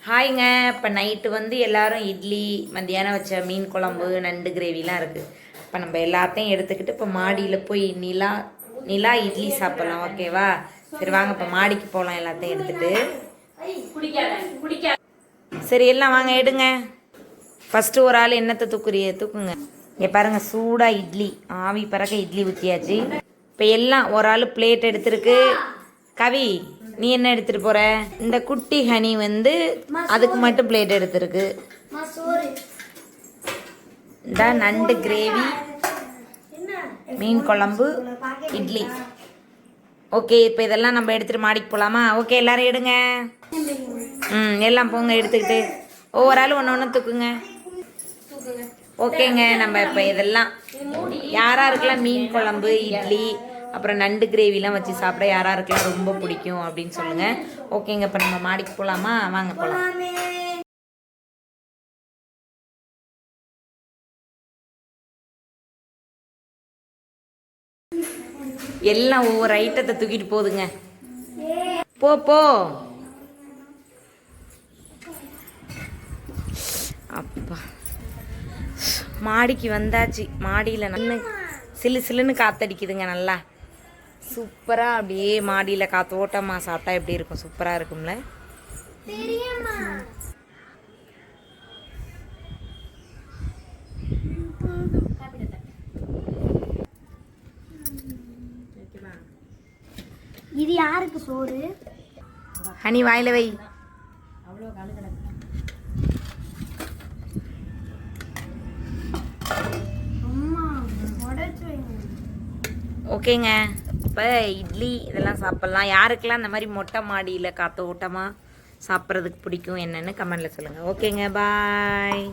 ஹாய்ங்க. இப்போ நைட்டு வந்து எல்லோரும் இட்லி, மத்தியானம் வச்ச மீன் குழம்பு, நண்டு கிரேவிலாம் இருக்குது. இப்போ நம்ம எல்லாத்தையும் எடுத்துக்கிட்டு இப்போ மாடியில் போய் நிலா இட்லி சாப்பிட்லாம். ஓகேவா? சரி வாங்க இப்போ மாடிக்கு போகலாம் எல்லாத்தையும் எடுத்துகிட்டு. சரி எல்லாம் வாங்க எடுங்க. ஃபஸ்ட்டு ஒரு ஆள் என்னத்தை தூக்குங்க. இங்கே பாருங்கள், சூடாக இட்லி, ஆவி பறக்க இட்லி ஊற்றியாச்சு. இப்போ எல்லாம் ஒரு ஆள் பிளேட் எடுத்துருக்கு. கவி, நீ என்ன எடுத்துட்டு போற? இந்த குட்டி ஹனி வந்து அதுக்கு மட்டும் பிளேட் எடுத்துருக்கு. இந்த நண்டு கிரேவி, மீன் குழம்பு, இட்லி. ஓகே, இப்போ இதெல்லாம் நம்ம எடுத்துட்டு மாடிக்கு போகலாமா? ஓகே, எல்லாரும் எடுங்க. எல்லாம் போங்க எடுத்துக்கிட்டு. ஒவ்வொரு ஆளும் ஒன்று ஒன்று தூக்குங்க. ஓகேங்க, நம்ம இப்போ இதெல்லாம் யாராருக்கெல்லாம் மீன் குழம்பு, இட்லி, அப்புறம் நண்டு கிரேவிலாம் வச்சு சாப்பிட யாராருக்கெல்லாம் ரொம்ப பிடிக்கும் அப்படின்னு சொல்லுங்கள். ஓகேங்க, இப்போ நம்ம மாடிக்கு போகலாமா? வாங்க போகலாம். எல்லாம் ஒவ்வொரு ஐட்டத்தை தூக்கிட்டு போகுதுங்க. போ. அப்பா, மாடிக்கு வந்தாச்சு. மாடியில் நல்ல சிலுன்னு காத்தடிக்குதுங்க. நல்லா சூப்பராக அப்படியே மாடியில் காத்தோட்டமாக சாப்பிட்டா எப்படி இருக்கும்? சூப்பராக இருக்கும்ல. இது யாருக்கு சோறு? ஹனி வாயில வை. ஓகேங்க, இப்போ இட்லி இதெல்லாம் சாப்பிட்லாம். யாருக்கெல்லாம் இந்த மாதிரி மொட்டை மாடியில் காத்தோட்டமாக சாப்பிட்றதுக்கு பிடிக்கும் என்னன்னு கமெண்டில் சொல்லுங்கள். ஓகேங்க, பாய்.